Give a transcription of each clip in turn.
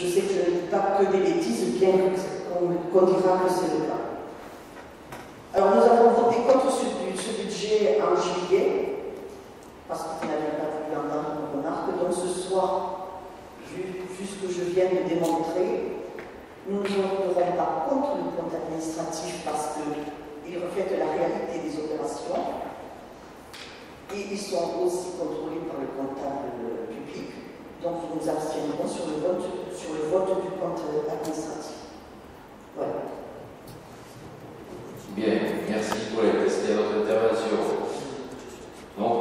Je sais que je ne dis pas que des bêtises, bien qu'on dira que c'est le cas. Alors nous avons voté contre ce budget en juillet, parce que vous n'avez pas voulu entendre nos remarques. Donc ce soir, vu ce que je viens de démontrer, nous ne voterons pas contre le compte administratif parce qu'il reflète la réalité des opérations et ils sont aussi contrôlés par le comptable public. Donc nous nous abstiendrons sur le vote du compte administratif. Voilà. Bien, merci Paulette. Est-ce qu'il y a d'autres interventions? Non?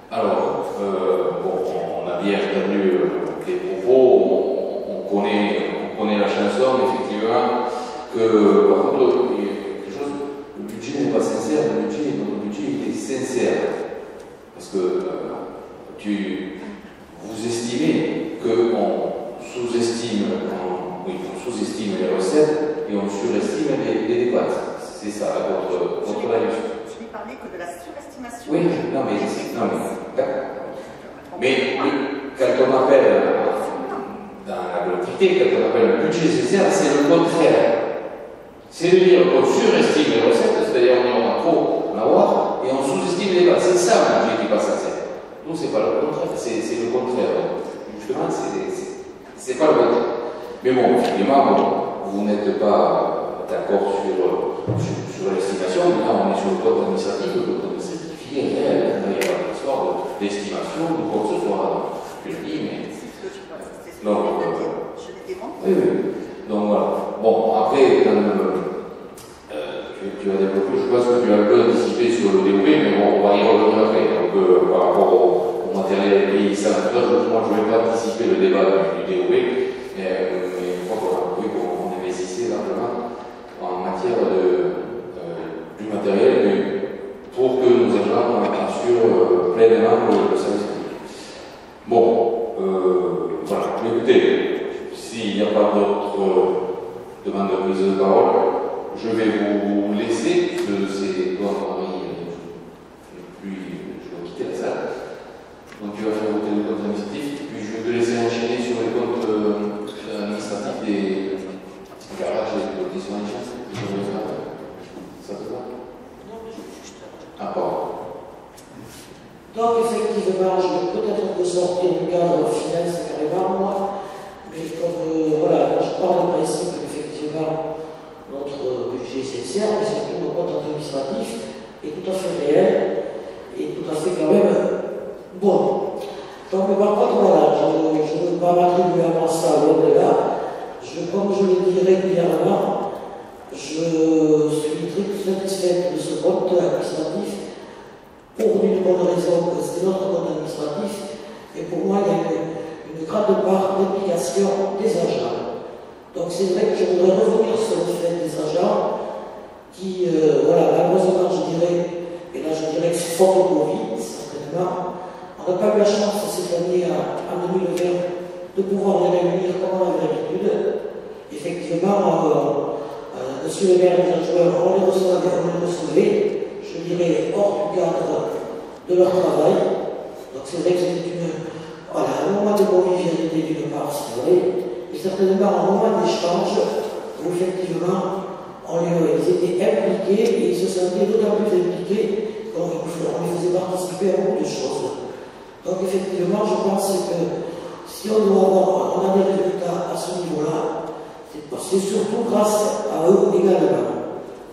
Alors, on a bien entendu les propos, on connaît la chanson, effectivement, que par contre, il y a quelque chose, le budget n'est pas sincère, notre budget est sincère. Parce que vous estimez qu'on sous-estime les recettes et on surestime les dépenses. C'est ça, votre avis. Je n'ai parlé que de la surestimation. Oui, non mais d'accord. Mais quand on appelle, dans la globalité, quand on appelle le budget sincère, c'est le contraire. C'est de dire qu'on surestime les recettes, c'est-à-dire on en a trop à avoir, et on sous-estime les bases. C'est ça le budget qui n'est pas sincère. Nous, c'est pas le contraire, c'est le contraire. Justement, c'est pas le contraire. Mais bon, effectivement, vous n'êtes pas d'accord sur l'estimation, mais là on est sur le code administratif, le code administratif est réel, il n'y a pas d'histoire d'estimation, de quoi que ce soit. Je le dis, mais. Donc, oui. Donc voilà. Bon, après, tu as développé, je pense que tu as un peu anticipé sur le DOV, mais bon, on va y revenir après. Donc, par rapport au matériel vieillissant, moi je ne vais pas anticiper le débat du DOV, mais je crois qu'on investissait largement en matière du matériel pour que nos agents assurent pleinement le service public. Bon, voilà. Écoutez, s'il n'y a pas d'autres demandes de prise de parole, je vais vous laisser, c'est toi, Marie, puis je dois quitter la salle. Donc tu vas faire voter le compte administratif, puis je vais te laisser enchaîner sur les comptes administratifs des garages et des conditions d'échange. Ça te va? Non, mais juste. Ah, pardon. Donc, effectivement, je vais peut-être ressortir du cadre finance carrément, moi, mais comme, voilà, je parle du principe qu'effectivement, notre budget est sincère, mais surtout le compte administratif est tout à fait réel et tout à fait quand même bon. Donc, par contre, voilà, je ne veux pas m'attribuer à moi ça, loin de là. Comme je le dis régulièrement, je suis très satisfait de ce compte administratif pour une bonne raison, que c'est notre compte administratif, et pour moi, il y a une grande part d'implication des agents. Donc c'est vrai que je voudrais revenir sur le fait des agents qui, voilà, malheureusement, je dirais, et là je dirais que c'est faute au Covid, certainement, on n'a pas eu la chance cette année, en 2020, de pouvoir les réunir comme on avait l'habitude. Effectivement, monsieur le maire et les adjoints, on les recevait, je dirais, hors du cadre de leur travail. Donc c'est vrai que c'était un moment de convivialité d'une part, c'est vrai, et certainement un moment d'échange où effectivement ils étaient impliqués et ils se sentaient d'autant plus impliqués qu'on les faisait participer à beaucoup de choses. Donc effectivement, je pense que si on a des résultats à ce niveau-là, c'est surtout grâce à eux également.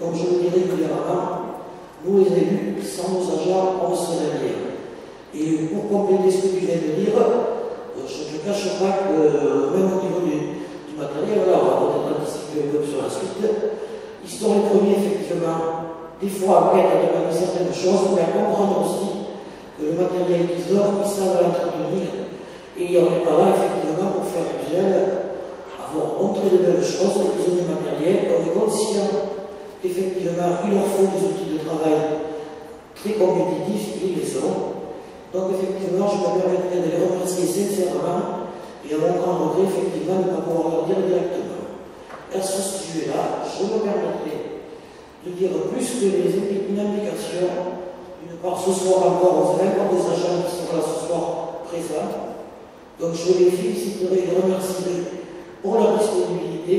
Donc je le dis régulièrement, nous les élus, sans nos agents, on serait rien. Et pour compléter ce que tu viens de dire, je ne cache pas que même au niveau du matériel, alors on va peut-être anticiper un peu sur la suite, ils sont les premiers effectivement, des fois à peine à demander certaines choses, mais à comprendre aussi que le matériel qu'ils ont, ils savent l'entretenir. Et on n'est pas là effectivement pour faire du zèle, avoir montré de belles choses, qu'ils ont du matériel, on est conscient qu'effectivement il leur faut des outils de travail très compétitifs, ils les ont. Donc effectivement, je me permettrai de les remercier sincèrement et à mon grand regret, effectivement, de ne pas pouvoir leur dire directement. À ce sujet-là, je me permettrai de dire plus que une implication, d'une part ce soir encore, vous avez encore des agents qui sont là ce soir présents. Donc je les féliciterai et les remercierai pour leur disponibilité.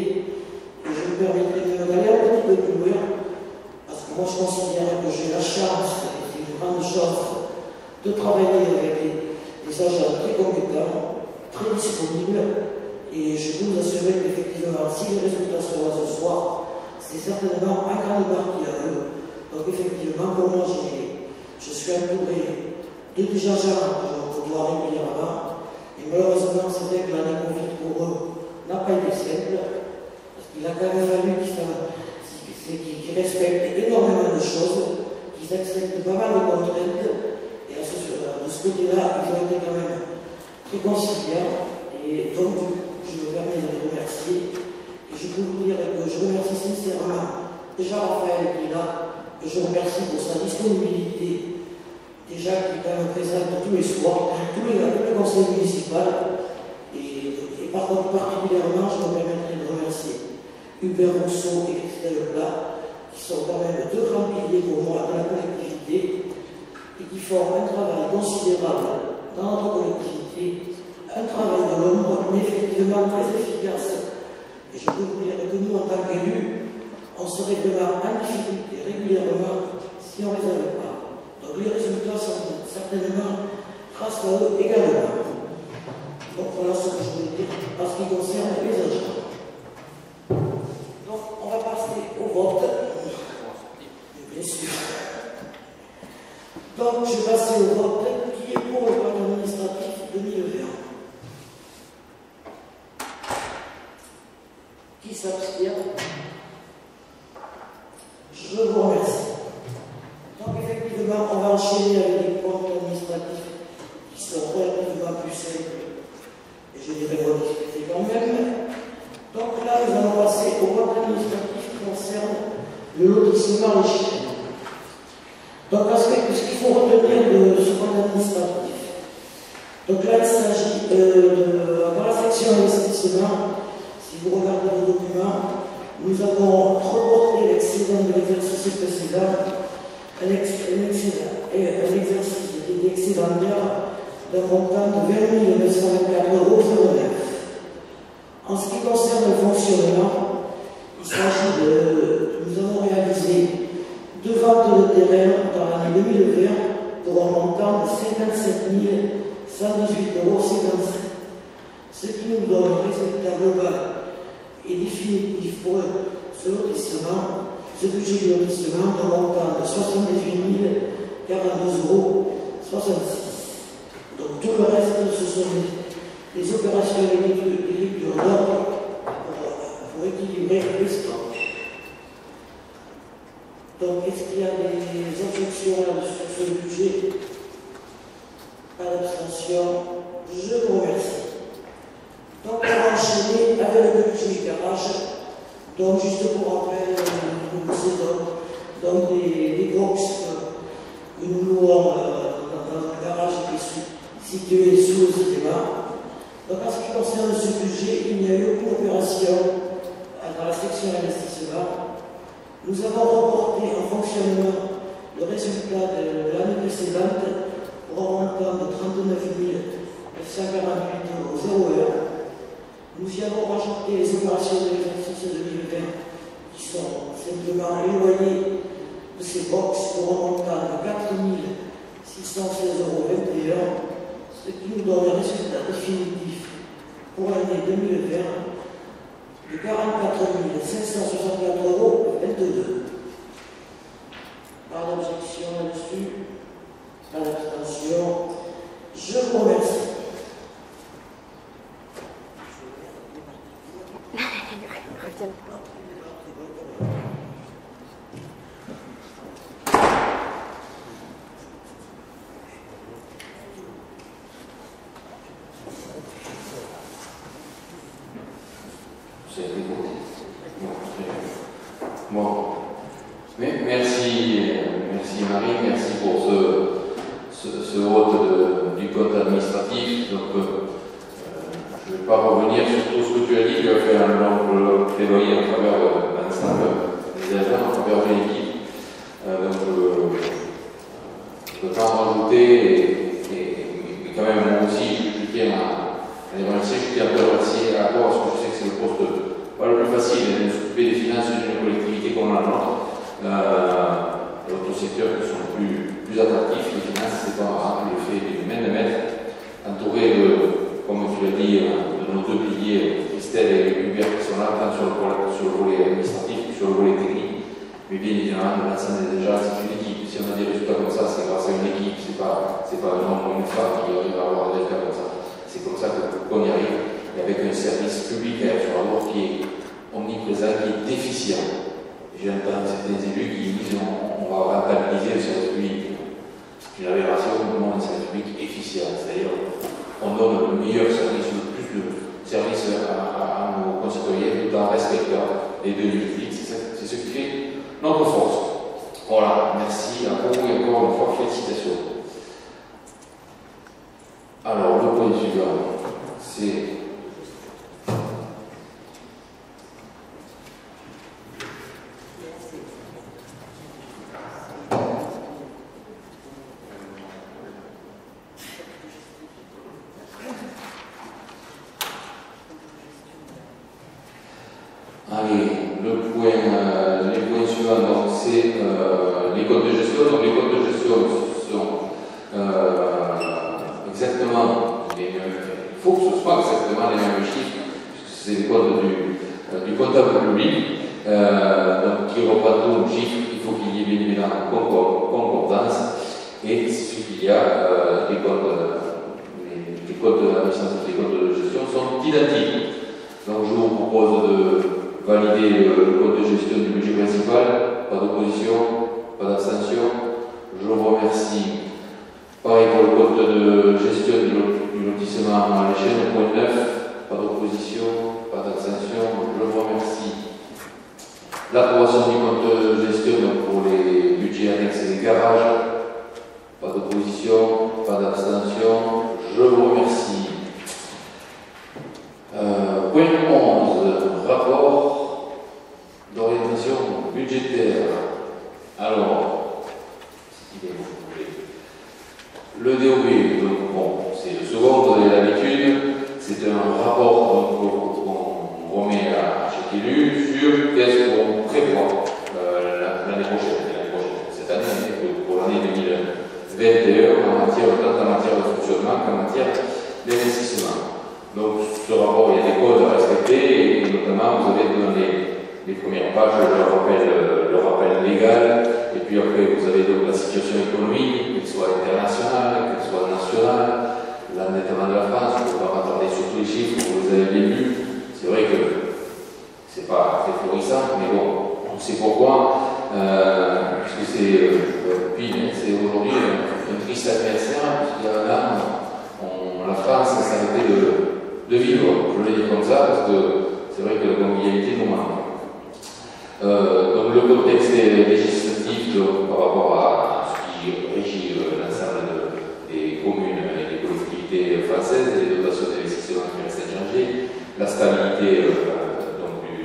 Et je me permettrai d'aller un petit peu plus loin, parce que moi je considère que j'ai la chance, et c'est une grande chance, de travailler avec des agents très compétents, très disponibles, et je peux vous assurer qu'effectivement, si les résultats sont là ce soir, c'est certainement un grande partie à eux. Donc effectivement, pour moi, je suis entouré de des agents que je vois régulièrement, et malheureusement, c'est vrai que l'année Covid pour eux n'a pas été simple, parce qu'il a quand même fallu qu'ils respectent énormément de choses, qu'ils acceptent pas mal de contraintes, et de ce côté-là, ils ont été quand même très conciliants, et donc je me permets de les remercier, et je peux vous dire que je remercie sincèrement déjà Raphaël qui est là, que je remercie pour sa disponibilité, déjà qui est quand même présente tous les soirs, tous les conseils municipaux, et par contre particulièrement, je me permettrai de remercier Hubert Rousseau et Christelle Plat, qui sont quand même deux grands piliers pour moi dans la collectivité, et qui font un travail considérable dans notre collectivité, un travail de l'ombre, mais effectivement très efficace. Et je peux vous dire que nous, en tant qu'élus, on serait vraiment en difficulté régulièrement si on ne les avait pas. Donc les résultats sont certainement grâce à eux également. Donc voilà ce que je voulais dire en ce qui concerne les agents. Donc on va passer au vote. Bien sûr. Donc je vais passer au vote qui est pour le plan administratif 2020. Qui s'abstient? Je vous remercie. Donc effectivement, on va enchaîner avec les comptes administratifs qui sont relativement plus simples. Et je dirais rediscuter quand même. Donc là, nous allons passer au compte administratif qui concerne le lotissement les chiens. Donc ce qu'il faut retenir de ce compte administratif. Donc là, il s'agit dans la section investissement. Si vous regardez vos documents, nous avons reporté l'excédent de l'exercice précédent, un exercice qui était excédentaire d'un montant de 20 924,09 €. En ce qui concerne le fonctionnement, il s'agit nous avons réalisé 2 ventes de terrain dans l'année 2020 pour un montant de 57 118,57 €, ce qui nous donne un résultat global et définitif pour ce lotissement, ce budget de lotissement d'un montant de 78 042,66 €. Donc tout le reste, ce sont les opérations d'équilibre d'ordre pour équilibrer le stock. Donc est-ce qu'il y a des objections sur ce budget? Pas d'abstention. Je vous remercie. Donc on va enchaîner avec le budget garage. Donc juste pour rappel, nous possédons donc des box que nous louons dans un garage qui est situé sous le cinéma. Donc en ce qui concerne ce budget, il n'y a eu aucune opération dans la section investissement. Nous avons reporté en fonctionnement le résultat de l'année précédente pour un montant de 39 948,01 €. Nous y avons rajouté les opérations de l'exercice 2020 qui sont simplement éloignées de ces box pour un montant de 4 616,21 €, ce qui nous donne un résultat définitif pour l'année 2020 de 44 564,22 €. Pas d'objection là-dessus, pas d'abstention. Je vous remercie. Bon. Merci Marie, merci pour ce vote du compte administratif. Donc, je ne vais pas revenir sur tout ce que tu as dit, tu as fait un long plaidoyer en faveur de l'ensemble des agents, en faveur de l'équipe. Donc, je ne peux pas en rajouter, mais quand même, moi aussi, je tiens à les remercier, je tiens à te remercier à toi, parce que je sais que c'est le Christelle et Hubert qui sont là, tant sur le volet administratif que sur le volet technique. Mais bien évidemment, l'ensemble des agences, c'est une équipe. Si on a des résultats comme ça, c'est grâce à une équipe, c'est pas un homme ou une femme qui arrive à avoir des résultats comme ça. C'est comme ça qu'on y arrive, et avec un service public à sur la droite qui est omniprésent, qui est déficient. J'ai entendu certains élus qui disent on va rentabiliser le service public. C'est une aberration, on demande un service public efficient, c'est-à-dire on donne le meilleur service, le plus de services à nos concitoyens, tout en respectant les deux publics. C'est ce qui fait notre force. Voilà, merci à vous et encore une fois, félicitations. Alors, le point suivant, c'est les points suivants, donc c'est les codes de gestion. Donc les codes de gestion sont exactement les mêmes. Il faut que ce soit exactement les mêmes chiffres, puisque c'est les codes du comptable public, donc qui reprend tous les chiffres. Il faut qu'il y ait bien évidemment concordance, et il suffit qu'il y a les codes de l'administration, les codes de gestion sont identiques. Donc je vous propose de valider le code de gestion du budget principal. Pas d'opposition, pas d'abstention. Je vous remercie. Pareil pour le code de gestion du lotissement à l'échelle, point 9. Pas d'opposition, pas d'abstention. Je vous remercie. L'approbation du compte de gestion pour les budgets annexes et les garages. Pas d'opposition, pas d'abstention. Je vous remercie. Point 11, rapport d'orientation budgétaire. Alors, le DOB, donc, bon, c'est le second, vous avez l'habitude, c'est un rapport qu'on remet à chaque élu sur qu'est-ce qu'on prévoit l'année prochaine. Cette année, pour l'année 2021, tant en matière de fonctionnement qu'en matière d'investissement. Donc, ce rapport, il y a des codes à respecter, et notamment, vous avez dans les premières pages le rappel légal, et puis après, vous avez donc la situation économique, qu'elle soit internationale, qu'elle soit nationale, l'endettement de la France. Je ne vais pas m'attarder sur tous les chiffres, vous les avez bien vus. C'est vrai que c'est pas très florissant, mais bon, on sait pourquoi, puisque c'est aujourd'hui un triste adversaire, puisqu'il y a un an, la France s'est arrêtée de vivre, je le dis comme ça, parce que c'est vrai que la convivialité nous manque. Donc le contexte législatif par rapport à ce qui régit l'ensemble des communes et des collectivités françaises, les dotations d'investissement qui restent inchangées, la stabilité du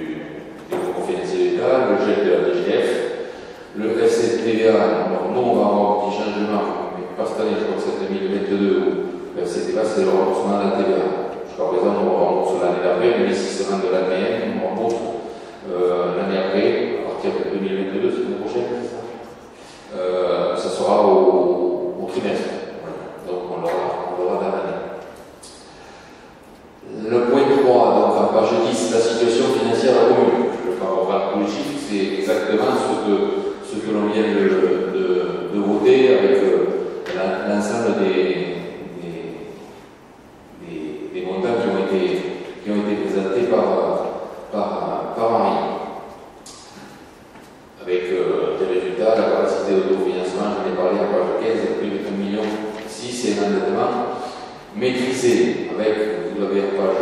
concours financier de l'État, le gel de la DGF, le FCTVA. Alors nous on va avoir un petit changement, mais pas cette année, je crois que c'est 2022 où le FCTVA c'est le remboursement de la TVA. Jusqu'à présent, on rembourse l'année d'après, l'investissement de l'ADN, on rembourse l'année après, à partir de 2022, c'est l'année prochaine, ça sera au trimestre. Voilà. Donc on l'aura dans l'année. Le point 3, donc en page 10, la situation financière de la commune. Je ne vais pas reprendre tous les chiffres, c'est exactement ce que l'on vient de voter avec l'ensemble des montants qui ont été présentés par Henri. Avec des résultats, la capacité d'autofinancement, j'en ai parlé en page 15, plus de 1,6 million et un endettement maîtrisé. Avec, vous l'avez en page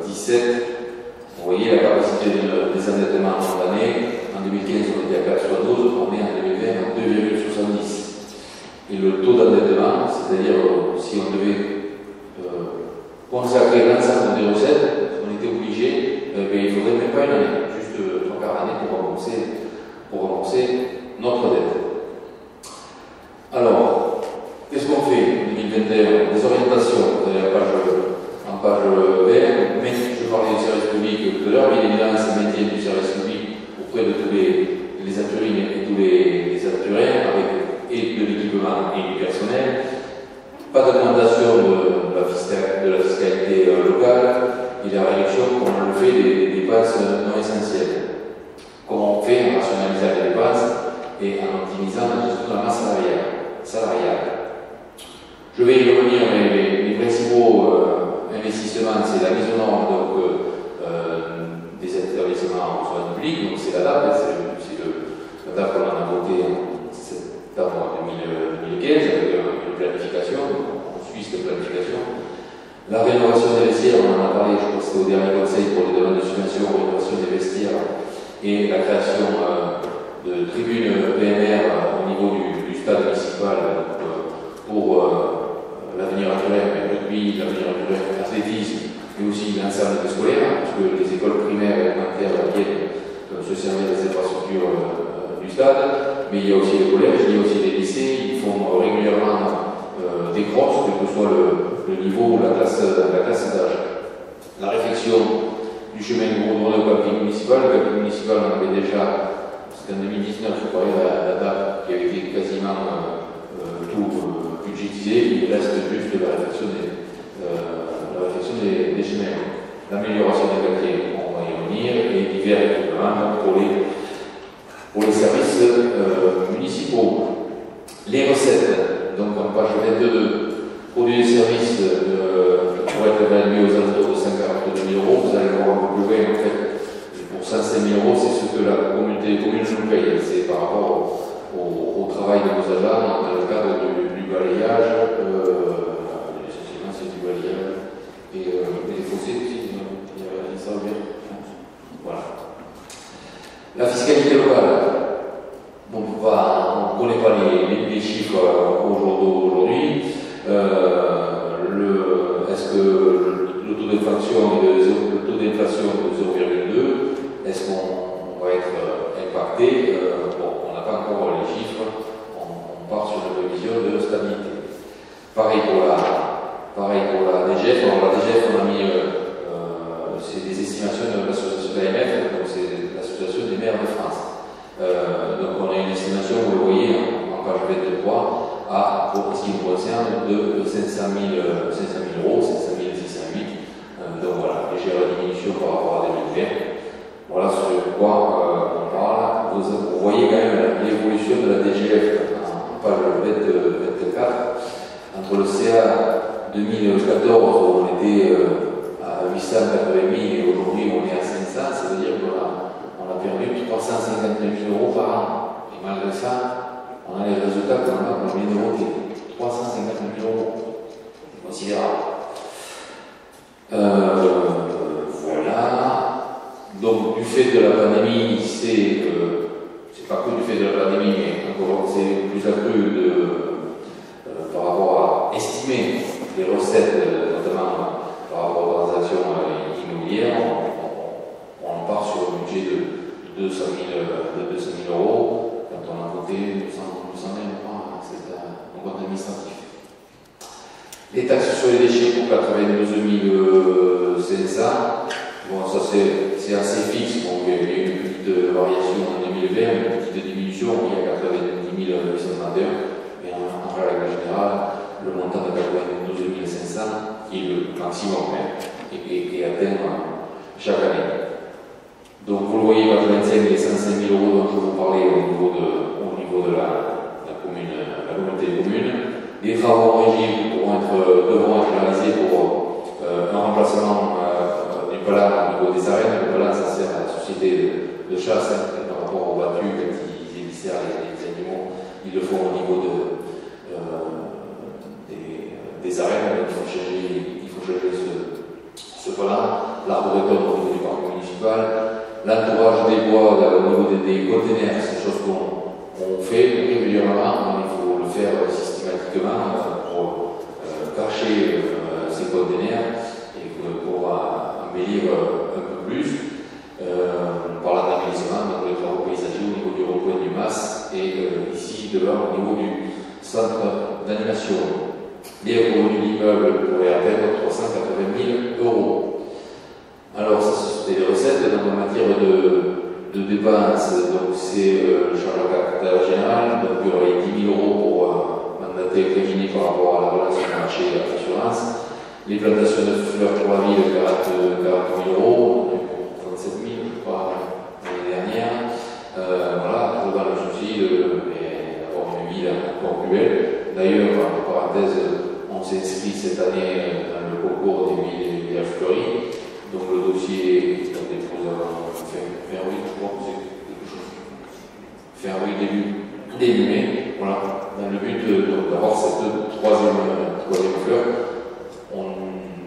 17, vous voyez la capacité des endettements en l'année. En 2015, on était à 4,12, on est en 2020 à 2,70. Et le taux d'endettement, c'est-à-dire si on devait consacrer l'ensemble des recettes, on était obligé, il ne faudrait même pas une année, juste 3 quarts d'année pour rembourser notre dette. Alors, qu'est-ce qu'on fait en 2021? Des orientations, vous avez en page vert, mais je parlais du service public tout à l'heure, mais évidemment, c'est le maintien du service public auprès de tous les Aturines et tous les Aturiens, avec et de l'équipement et du personnel. Pas d'augmentation de la fiscalité locale et la réduction comme on le fait des dépenses non essentielles. Comment on fait en rationalisant les dépenses et en optimisant la gestion de la masse salariale. Je vais y revenir, mais les principaux investissements, c'est la mise aux normes des établissements en soins publics, donc c'est la DAP, c'est la DAP qu'on a voté en septembre 2015 avec une planification, on suit cette planification. La rénovation des vestiaires, on en a parlé, je crois que c'était au dernier conseil pour les demandes de subvention, rénovation des vestiaires et la création de tribunes PMR au niveau du stade municipal pour l'avenir naturel, rugby, l'avenir naturel, athlétisme, mais aussi l'ensemble des scolaires, parce que les écoles primaires et élémentaires viennent se servir des infrastructures du stade, mais il y a aussi les collèges, il y a aussi les lycées, ils font régulièrement des crosses, quel que soit le niveau ou la classe d'âge. La réflexion du chemin du Bourdonnais au camping municipal, le camping municipal, on avait déjà, c'était en 2019, je crois, la date qui avait été quasiment tout budgétisé, il reste juste la réflexion des chemins. L'amélioration des quartiers, on va y revenir, et divers équipements pour les services municipaux. Les recettes, donc en page 22, produits et services pourraient être évalués aux alentours de 142 000 €. Vous allez voir un peu plus loin, en fait, pour 105 000 €, c'est ce que la communauté des communes nous paye. C'est par rapport au travail de nos agents dans le cadre du balayage, essentiellement c'est du balayage, et les fossés aussi, il y a ça ou bien. Voilà. La fiscalité locale. Donc on ne connaît pas les chiffres aujourd'hui. Est-ce que le taux d'inflation est de 0,2? Est-ce qu'on va être impacté? Bon, on n'a pas encore les chiffres. On part sur une prévision de stabilité. Pareil pour la DGF. Alors la DGF, on a mis c'est des estimations de l'association de l'AMF, donc c'est l'association des maires de France. Donc on a une estimation, vous le voyez, en page 23, pour ce qui nous concerne, de 500 000 €, 500 608. Donc voilà, légère diminution par rapport à 2020. Voilà sur quoi on parle. Vous voyez quand même l'évolution de la DGF en page 24. Entre le CA 2014, où on était à 880 000 et aujourd'hui on est à 500, ça veut dire qu'on a perdu 350 000 € par an. Et malgré ça, on a les résultats qu'on vient de voter. 350 000 €. C'est considérable. Voilà. Donc, du fait de la pandémie, c'est pas que du fait de la pandémie, mais encore c'est plus accru par rapport à estimer les recettes, notamment par rapport aux transactions immobilières. On part sur un budget de 200 000 €. Quand on a voté 200 000 €, c'est un compte administratif. Les taxes sur les déchets pour 92 500. Bon, ça c'est assez fixe. Bon, il y a eu une petite variation en 2020, une petite diminution. Il y a 90 831. Mais en règle générale, le montant de 92 500, qui est le maximum, est atteint chaque année. Donc vous le voyez, page 25, les 105 000 € dont je vous parlais au niveau de la communauté des communes. Les travaux en régie devront être réalisés pour un remplacement du palan au niveau des arènes. Le palan, ça sert à la société de chasse par rapport aux battues, quand ils éviscèrent les animaux, ils le font au niveau des arènes. Donc il faut changer ce palan. L'arboretum au niveau du parc municipal. L'entourage des bois au niveau des conteneurs, c'est des choses qu'on fait régulièrement. Il faut le faire systématiquement pour cacher ces conteneurs et pour embellir un peu plus par l'aménagement, donc les travaux paysagers au niveau du recoin du MAS et ici devant au niveau du centre d'animation. Les revenus d'immeuble pourraient atteindre 380 000 €. Alors, ça, c'était les recettes. Donc, en matière de dépenses, donc c'est le charge de capital général. Donc, il y aurait 10 000 € pour mandater et prévenir par rapport à la relation marché et à l'assurance. Les plantations de fleurs pour la ville, 40 000 euros, 37 000, je crois, l'année dernière. Voilà, toujours dans le souci d'avoir une ville encore plus belle. D'ailleurs, entre parenthèses, on s'est inscrit cette année dans le concours des villages fleuris. Donc le dossier est déposé fin avril, je crois que c'est quelque chose. Fin avril, début mai, voilà, dans le but d'avoir cette troisième fleur. On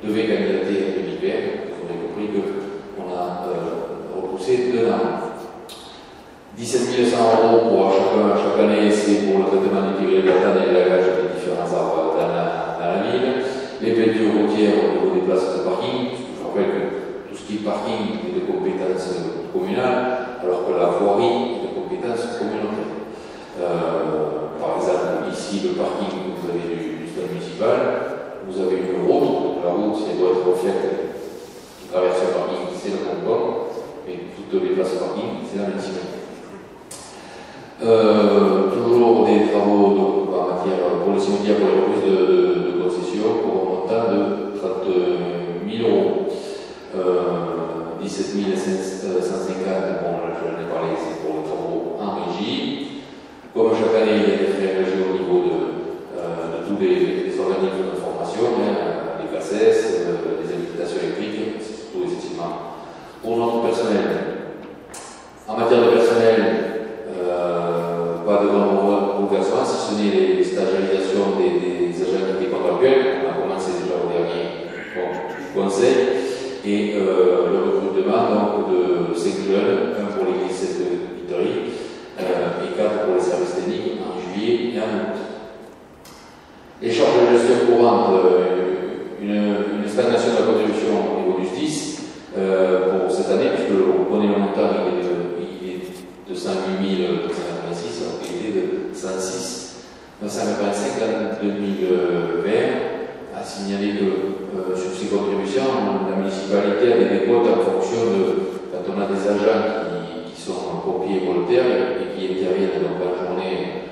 devait candidater en 2020, vous avez compris qu'on a repoussé 2 ans. 17 100 euros pour chaque année, c'est pour le traitement du tigre de platane et l'élagage des différents arbres dans la ville. Les peintures routières au niveau des places de parking, parce que je rappelle que tout ce qui est parking est de compétence communale, alors que la voirie est de compétence communautaire. Par exemple, ici, le parking que vous avez du stade municipal, vous avez une route, donc la route, si elle doit être refaite, qui traverse le parking, c'est le Concorde, mais toutes les places de parking, c'est la municipalité. Toujours des travaux en matière pour le cimetière, pour les reprises de concession, pour un montant de 30 000 euros. 17 150, bon, là, je l'en ai parlé, c'est pour les travaux en régie. Comme chaque année, il y a des frais engagés au niveau de tous les organismes de formation, les CACES, les habilitations électriques, c'est surtout effectivement pour notre personnel. En matière de personnel, pas de grand bouleversement, si ce n'est les stagiarisations des agents qui étaient contractuels. On a commencé déjà au dernier conseil. Et le recrutement donc, de 5 jeunes, 1 pour les lycées de Vitry et 4 pour les services techniques en juillet et en août. Les charges de gestion courante, une stagnation de la contribution au niveau du SDIS pour cette année, puisque on connaît le montant, il est de 108 286, alors qu'il était de 106 985 en 2020. À signaler que sur ces contributions, la municipalité a des quotes en fonction de quand on a des agents qui sont pompiers volontaires et qui interviennent dans la journée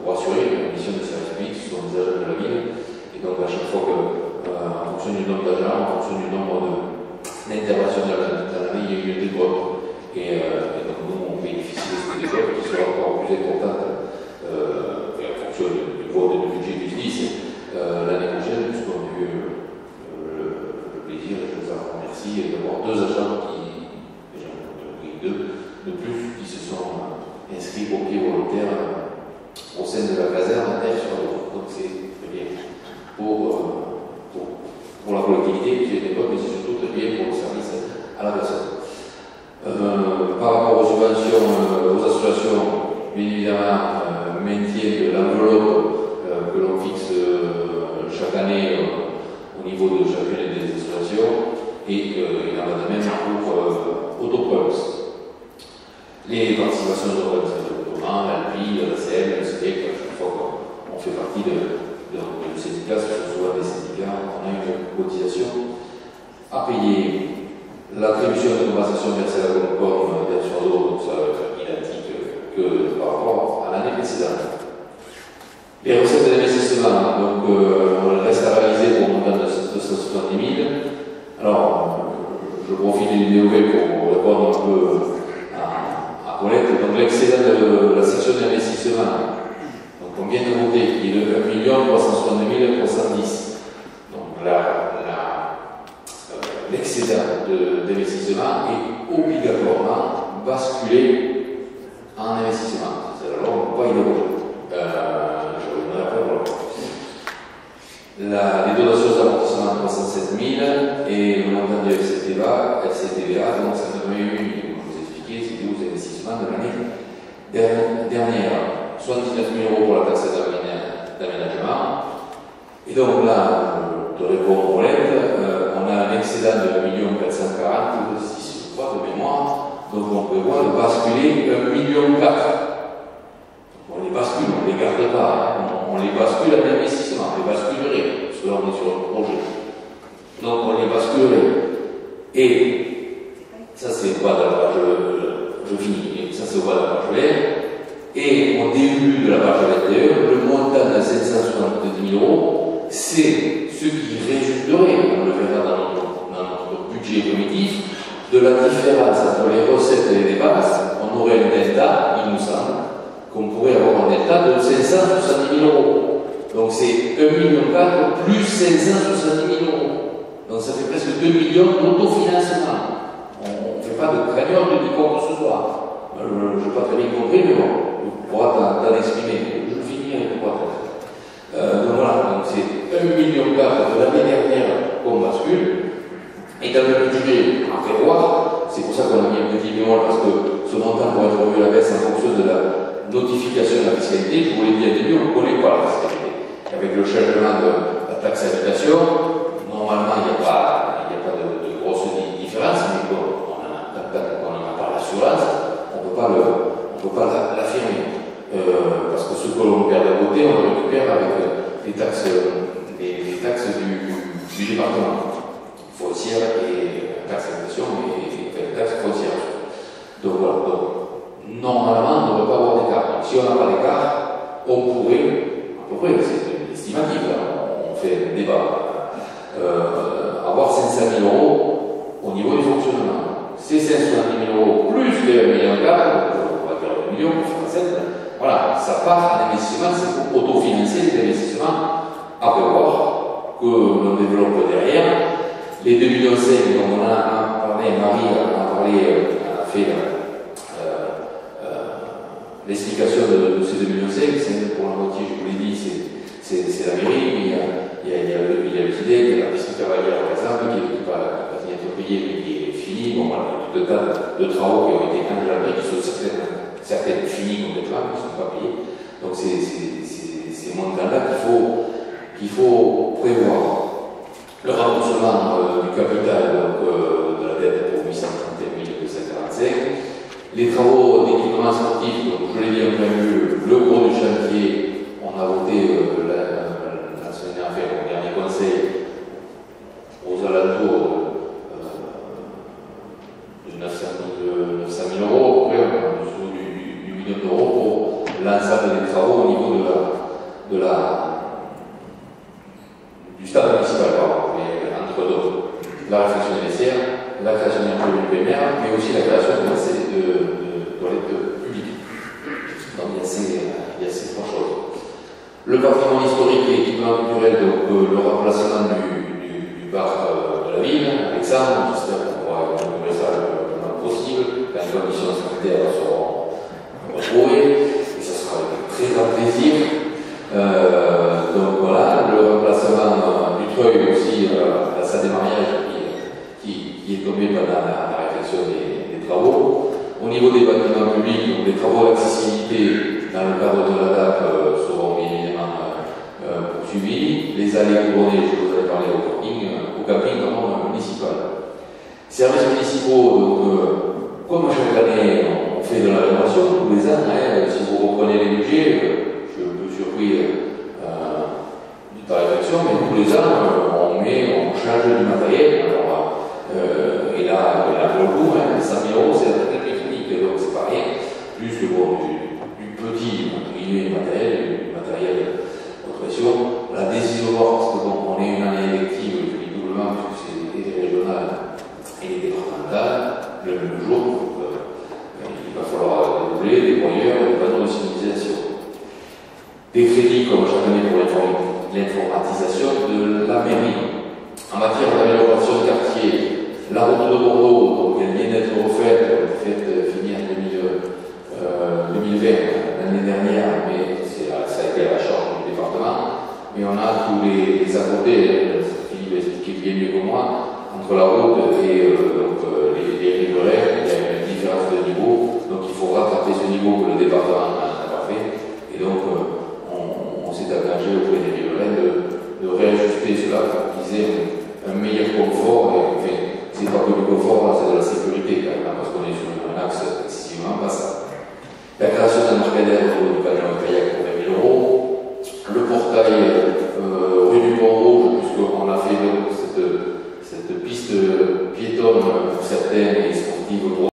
pour assurer une mission de service public, ce sont des agents de la ville. Et donc à chaque fois en fonction du nombre d'agents, en fonction du nombre d'interventions dans la ville, il y a une décote. Et donc nous, on bénéficie de cette décote qui sera encore plus importante en fonction du vote et du budget du SDIS. L'année prochaine, puisqu'on a eu le plaisir, et je vous en remercie, d'avoir 2 agents déjà pris 2 de plus, qui se sont inscrits pompiers volontaires au sein de la caserne à Terre-sur-Loire. Donc c'est très bien pour la collectivité, qui est mais c'est surtout très bien pour le service à la personne. Par rapport aux subventions, aux associations, bien évidemment, maintien de l'enveloppe que l'on fixe chaque année au niveau de chacune des associations et il en va de même pour Autoproms. Les participations aux organisations de développement, l'ALPI, la CL, le SEDEC, à chaque fois qu'on fait partie de syndicats, ce sont souvent des syndicats, on a une cotisation à payer. L'attribution de compensation versée à la Concorde sur l'eau, donc ça va être identique que par rapport à l'année précédente. Les recettes d'investissement, donc reste à réaliser pour un montant de 270 000. Alors, je profite du DOV pour répondre un peu à Colette. Donc, l'excédent de la section d'investissement, donc on vient de voter, qui est de 1 362 310. Donc, l'excédent d'investissement est obligatoirement basculé en investissement. C'est-à-dire, on ne peut pas y déroger. Les dotations d'amortissement 307 000 et le montant de FCTVA, donc ça devrait comme je vous ai expliqué, c'était aux investissements de l'année dernière. 79 000 euros pour la taxe d'aménagement. Et donc là, je te réponds aux lettres, on a un excédent de 1 440 000, si je crois, de mémoire, donc on prévoit de basculer 1,4 million. On les bascule, on ne les garde pas, on les bascule à l'investissement, on les basculerait, parce que là on est sur un projet. Donc on les basculerait. Et ça c'est au bas de la page, je finis, ça c'est au bas de la page verte. Et au début de la page 21, le montant de 770 000 euros c'est ce qui résulterait, on le verra dans notre budget primitif, de la différence entre les recettes et les dépenses. On aurait un delta, il nous semble, qu'on pourrait avoir un delta de 570 000 euros. Donc c'est 1,4 million plus 570 000 euros. Donc ça fait presque 2 millions d'autofinancement. On ne fait pas de cagnotte ni quoi que ce soit. Je n'ai pas très bien compris, mais bon, on pourra t'en exprimer. Je finis avec quoi. Donc voilà, c'est 1,4 million de l'année dernière qu'on bascule. Et dans le budget à prévoir, c'est pour ça qu'on a mis un petit bémol, parce que ce montant pourrait être revu à la baisse en fonction de la notification de la fiscalité. Je vous l'ai dit au début, on ne connaît pas la fiscalité. Avec le changement de la taxe d'habitation, normalement il n'y a pas de grosse différence, mais bon, on n'a pas l'assurance, on ne peut pas l'affirmer. Parce que ce que l'on perd d'un côté, on le récupère avec les taxes du département. Foncière et taxe d'habitation et taxe foncière. Donc voilà, normalement on ne devrait pas avoir d'écart. Si on n'a pas d'écart, on pourrait, à peu près, c'est estimatif, on fait un débat, avoir 500 000 euros au niveau du fonctionnement. Ces 570 000 euros plus les 1,4 million, on va dire 2 millions pour faire 7, voilà, ça part en investissement, c'est pour autofinancer les investissements à prévoir que l'on développe derrière. Les 2,5 millions dont on a parlé, Marie a fait l'explication de ces 2,5 millions, c'est pour la moitié, je vous l'ai dit, c'est la mairie, mais il y a le SIDEC, il y a la piste cavalière par exemple, qui n'est pas être payée, mais qui est finie. Bon, voilà, tout un tas de travaux qui ont été engagés, qui sont certaines finies complètement, qui ne sont pas payées. Donc c'est ces montants-là qu'il faut prévoir. Le remboursement du capital de la dette pour 831 245. Les travaux d'équipement sportif, donc je l'ai dit en plein milieu, le gros du chantier, on a voté la semaine dernière au dernier conseil aux alentours de 900 000 euros, à peu près en dessous du million d'euros pour l'ensemble des travaux au niveau du stade municipal, entre d'autres, la réflexion des vestiaires, la création d'un club primaire, mais aussi la création de toilettes publiques. Donc il y a ces trois choses. Le patrimoine historique et équipement culturel, donc le remplacement du bar de la ville, Alexandre, j'espère qu'on pourra améliorer ça le plus possible, quand les conditions sanitaires seront retrouvées, et ça sera avec très grand plaisir. Donc voilà, le remplacement du treuil aussi, la salle des mariages qui est tombée pendant la réflexion des travaux. Au niveau des bâtiments publics, donc les travaux d'accessibilité dans le cadre de la DAP seront bien évidemment poursuivis. Les allées couronnées, je vous avais parlé au camping municipal. Services municipaux, donc comme chaque année on fait de la rénovation, tous les ans, si vous reprenez les budgets, je suis un peu surpris de ta réflexion, mais tous les ans on change du matériel. Alors, et là pour le coup, 100 000 euros c'est la tête technique, donc c'est pas rien, plus que bon, du petit matériel, du matériel de pression. La désisoloir, parce que bon, on est une année élective, je dis doublement, puisque c'est les régionales et les départementales, le même jour, donc, il va falloir doubler des broyeurs, des panneaux de signalisation. Des crédits, comme chaque année, pour l'informatisation de la mairie. En matière d'amélioration de quartier, la route de Bordeaux, donc elle vient d'être refaite, finie en 2020, l'année dernière, mais ça a été à la charge du département. Mais on a tous les à côté, Philippe va expliquer bien mieux que moi, entre la route et les riverains, il y a une différence de niveau, donc il faut rattraper ce niveau que le département